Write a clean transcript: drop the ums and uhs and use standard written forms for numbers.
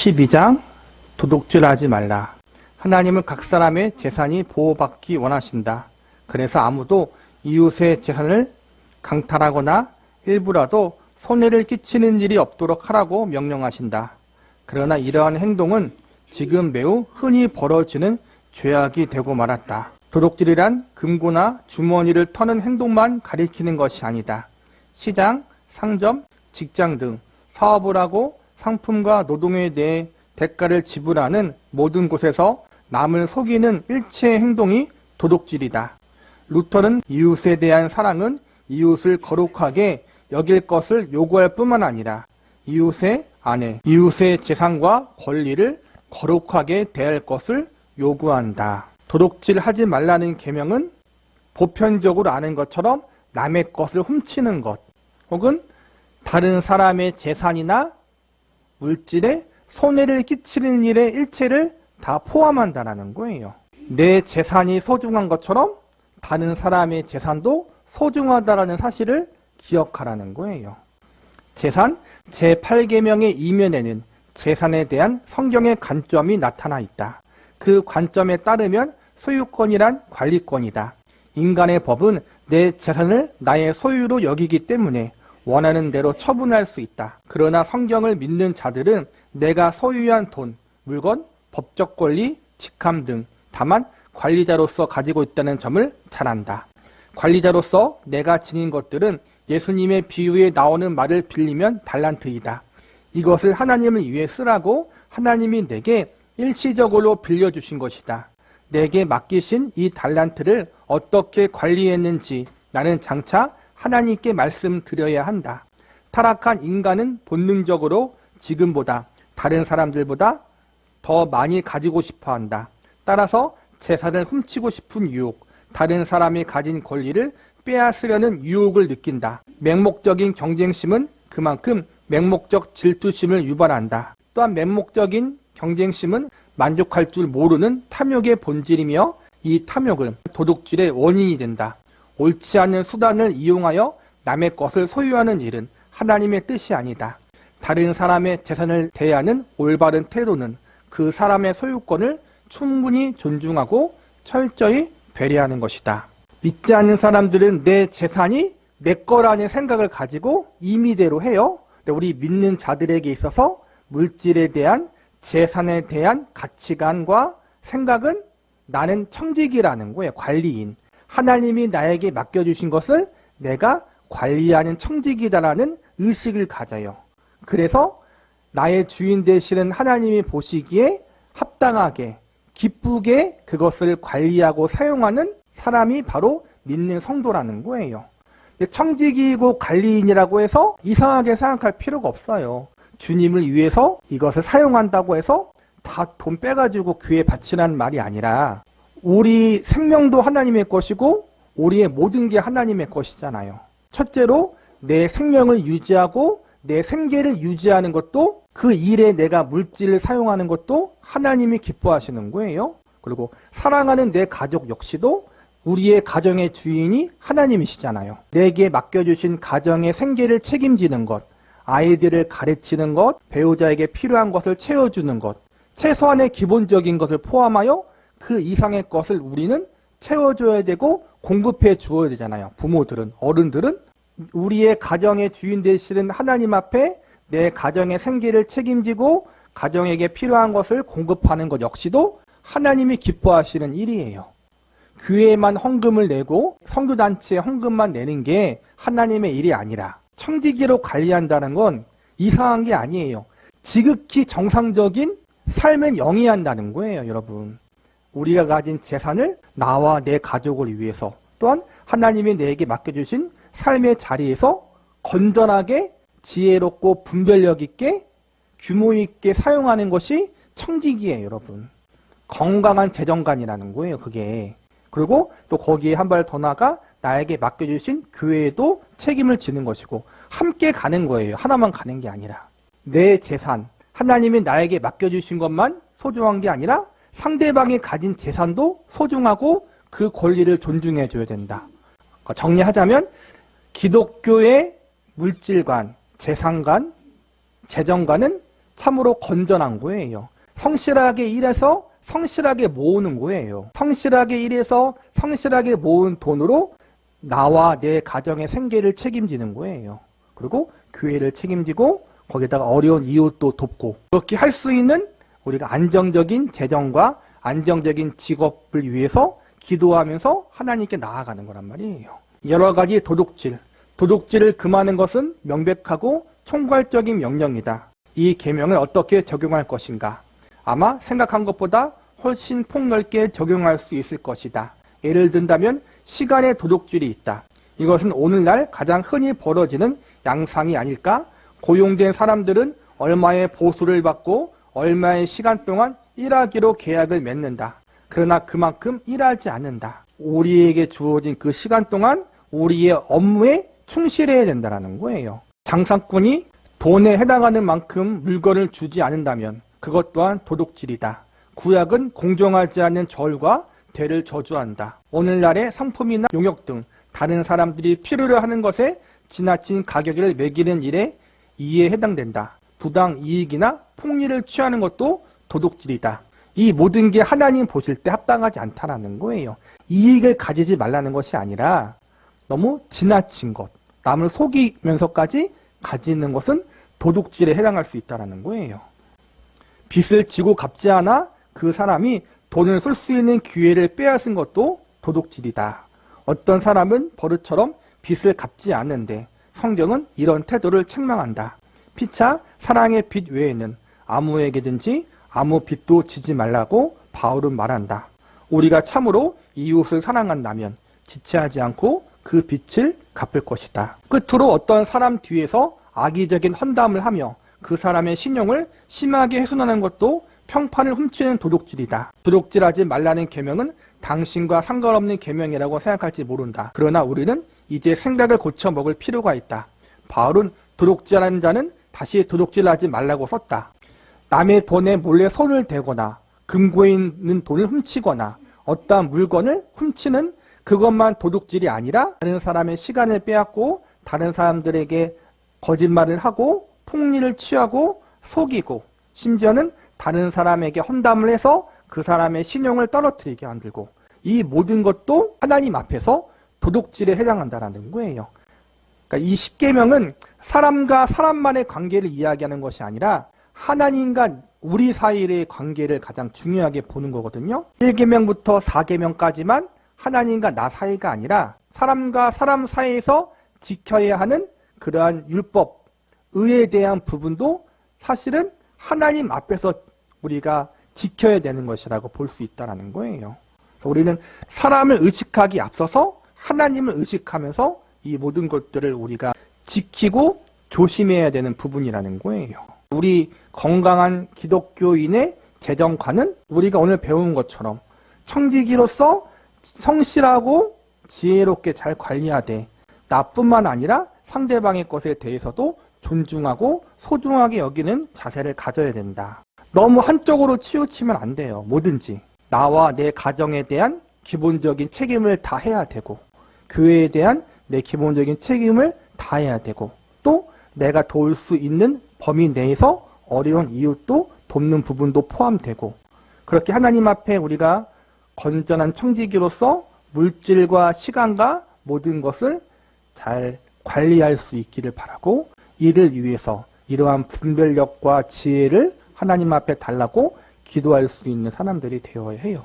12장 도둑질하지 말라. 하나님은 각 사람의 재산이 보호받기 원하신다. 그래서 아무도 이웃의 재산을 강탈하거나 일부라도 손해를 끼치는 일이 없도록 하라고 명령하신다. 그러나 이러한 행동은 지금 매우 흔히 벌어지는 죄악이 되고 말았다. 도둑질이란 금고나 주머니를 터는 행동만 가리키는 것이 아니다. 시장, 상점, 직장 등 사업을 하고 상품과 노동에 대해 대가를 지불하는 모든 곳에서 남을 속이는 일체의 행동이 도둑질이다. 루터는 이웃에 대한 사랑은 이웃을 거룩하게 여길 것을 요구할 뿐만 아니라 이웃의 아내, 이웃의 재산과 권리를 거룩하게 대할 것을 요구한다. 도둑질하지 말라는 계명은 보편적으로 아는 것처럼 남의 것을 훔치는 것 혹은 다른 사람의 재산이나 물질에 손해를 끼치는 일의 일체를 다 포함한다는 거예요. 내 재산이 소중한 것처럼 다른 사람의 재산도 소중하다는 사실을 기억하라는 거예요. 재산 제8계명의 이면에는 재산에 대한 성경의 관점이 나타나 있다. 그 관점에 따르면 소유권이란 관리권이다. 인간의 법은 내 재산을 나의 소유로 여기기 때문에 원하는 대로 처분할 수 있다. 그러나 성경을 믿는 자들은 내가 소유한 돈, 물건, 법적 권리, 직함 등 다만 관리자로서 가지고 있다는 점을 잘 안다. 관리자로서 내가 지닌 것들은 예수님의 비유에 나오는 말을 빌리면 달란트이다. 이것을 하나님을 위해 쓰라고 하나님이 내게 일시적으로 빌려주신 것이다. 내게 맡기신 이 달란트를 어떻게 관리했는지 나는 장차 하나님께 말씀드려야 한다. 타락한 인간은 본능적으로 지금보다 다른 사람들보다 더 많이 가지고 싶어 한다. 따라서 재산을 훔치고 싶은 유혹, 다른 사람이 가진 권리를 빼앗으려는 유혹을 느낀다. 맹목적인 경쟁심은 그만큼 맹목적 질투심을 유발한다. 또한 맹목적인 경쟁심은 만족할 줄 모르는 탐욕의 본질이며 이 탐욕은 도둑질의 원인이 된다. 옳지 않은 수단을 이용하여 남의 것을 소유하는 일은 하나님의 뜻이 아니다. 다른 사람의 재산을 대하는 올바른 태도는 그 사람의 소유권을 충분히 존중하고 철저히 배려하는 것이다. 믿지 않는 사람들은 내 재산이 내 거라는 생각을 가지고 임의대로 해요. 근데 우리 믿는 자들에게 있어서 물질에 대한 재산에 대한 가치관과 생각은 나는 청지기라는 거예요. 관리인. 하나님이 나에게 맡겨주신 것을 내가 관리하는 청지기다라는 의식을 가져요. 그래서 나의 주인 되시는 하나님이 보시기에 합당하게 기쁘게 그것을 관리하고 사용하는 사람이 바로 믿는 성도라는 거예요. 청지기이고 관리인이라고 해서 이상하게 생각할 필요가 없어요. 주님을 위해서 이것을 사용한다고 해서 다 돈 빼가지고 교회에 바치라는 말이 아니라 우리 생명도 하나님의 것이고 우리의 모든 게 하나님의 것이잖아요. 첫째로 내 생명을 유지하고 내 생계를 유지하는 것도 그 일에 내가 물질을 사용하는 것도 하나님이 기뻐하시는 거예요. 그리고 사랑하는 내 가족 역시도 우리의 가정의 주인이 하나님이시잖아요. 내게 맡겨주신 가정의 생계를 책임지는 것, 아이들을 가르치는 것, 배우자에게 필요한 것을 채워주는 것, 최소한의 기본적인 것을 포함하여 그 이상의 것을 우리는 채워줘야 되고 공급해 주어야 되잖아요. 부모들은, 어른들은 우리의 가정의 주인 되시는 하나님 앞에 내 가정의 생계를 책임지고 가정에게 필요한 것을 공급하는 것 역시도 하나님이 기뻐하시는 일이에요. 교회에만 헌금을 내고 선교단체에 헌금만 내는 게 하나님의 일이 아니라 청지기로 관리한다는 건 이상한 게 아니에요. 지극히 정상적인 삶을 영위한다는 거예요, 여러분. 우리가 가진 재산을 나와 내 가족을 위해서 또한 하나님이 내게 맡겨주신 삶의 자리에서 건전하게 지혜롭고 분별력 있게 규모 있게 사용하는 것이 청지기예요, 여러분. 건강한 재정관이라는 거예요, 그게. 그리고 또 거기에 한 발 더 나가 나에게 맡겨주신 교회에도 책임을 지는 것이고 함께 가는 거예요. 하나만 가는 게 아니라. 내 재산, 하나님이 나에게 맡겨주신 것만 소중한 게 아니라 상대방이 가진 재산도 소중하고 그 권리를 존중해 줘야 된다. 정리하자면 기독교의 물질관, 재산관, 재정관은 참으로 건전한 거예요. 성실하게 일해서 성실하게 모으는 거예요. 성실하게 일해서 성실하게 모은 돈으로 나와 내 가정의 생계를 책임지는 거예요. 그리고 교회를 책임지고 거기다가 어려운 이웃도 돕고, 그렇게 할 수 있는 우리가 안정적인 재정과 안정적인 직업을 위해서 기도하면서 하나님께 나아가는 거란 말이에요. 여러 가지 도둑질을 금하는 것은 명백하고 총괄적인 명령이다. 이 계명을 어떻게 적용할 것인가? 아마 생각한 것보다 훨씬 폭넓게 적용할 수 있을 것이다. 예를 든다면 시간의 도둑질이 있다. 이것은 오늘날 가장 흔히 벌어지는 양상이 아닐까? 고용된 사람들은 얼마의 보수를 받고 얼마의 시간 동안 일하기로 계약을 맺는다. 그러나 그만큼 일하지 않는다. 우리에게 주어진 그 시간 동안 우리의 업무에 충실해야 된다는 거예요. 장사꾼이 돈에 해당하는 만큼 물건을 주지 않는다면 그것 또한 도둑질이다. 구약은 공정하지 않은 절과 대를 저주한다. 오늘날의 상품이나 용역 등 다른 사람들이 필요로 하는 것에 지나친 가격을 매기는 일에 이에 해당된다. 부당 이익이나 폭리를 취하는 것도 도둑질이다. 이 모든 게 하나님 보실 때 합당하지 않다라는 거예요. 이익을 가지지 말라는 것이 아니라 너무 지나친 것, 남을 속이면서까지 가지는 것은 도둑질에 해당할 수 있다는 거예요. 빚을 지고 갚지 않아 그 사람이 돈을 쓸 수 있는 기회를 빼앗은 것도 도둑질이다. 어떤 사람은 버릇처럼 빚을 갚지 않는데 성경은 이런 태도를 책망한다. 피차 사랑의 빚 외에는 아무에게든지 아무 빚도 지지 말라고 바울은 말한다. 우리가 참으로 이웃을 사랑한다면 지체하지 않고 그 빚을 갚을 것이다. 끝으로 어떤 사람 뒤에서 악의적인 헌담을 하며 그 사람의 신용을 심하게 훼손하는 것도 평판을 훔치는 도둑질이다. 도둑질하지 말라는 계명은 당신과 상관없는 계명이라고 생각할지 모른다. 그러나 우리는 이제 생각을 고쳐 먹을 필요가 있다. 바울은 도둑질하는 자는 다시 도둑질하지 말라고 썼다. 남의 돈에 몰래 손을 대거나 금고에 있는 돈을 훔치거나 어떠한 물건을 훔치는 그것만 도둑질이 아니라 다른 사람의 시간을 빼앗고 다른 사람들에게 거짓말을 하고 폭리를 취하고 속이고 심지어는 다른 사람에게 헌담을 해서 그 사람의 신용을 떨어뜨리게 만들고, 이 모든 것도 하나님 앞에서 도둑질에 해당한다는 거예요. 그러니까 이 십계명은 사람과 사람만의 관계를 이야기하는 것이 아니라 하나님과 우리 사이의 관계를 가장 중요하게 보는 거거든요. 1계명부터 4계명까지만 하나님과 나 사이가 아니라 사람과 사람 사이에서 지켜야 하는 그러한 율법, 의에 대한 부분도 사실은 하나님 앞에서 우리가 지켜야 되는 것이라고 볼 수 있다는 거예요. 그래서 우리는 사람을 의식하기 앞서서 하나님을 의식하면서 이 모든 것들을 우리가 지키고 조심해야 되는 부분이라는 거예요. 우리 건강한 기독교인의 재정관은 우리가 오늘 배운 것처럼 청지기로서 성실하고 지혜롭게 잘 관리하되 나뿐만 아니라 상대방의 것에 대해서도 존중하고 소중하게 여기는 자세를 가져야 된다. 너무 한쪽으로 치우치면 안 돼요. 뭐든지 나와 내 가정에 대한 기본적인 책임을 다해야 되고, 교회에 대한 내 기본적인 책임을 다해야 되고, 또 내가 도울 수 있는 범위 내에서 어려운 이웃도 돕는 부분도 포함되고, 그렇게 하나님 앞에 우리가 건전한 청지기로서 물질과 시간과 모든 것을 잘 관리할 수 있기를 바라고, 이를 위해서 이러한 분별력과 지혜를 하나님 앞에 달라고 기도할 수 있는 사람들이 되어야 해요.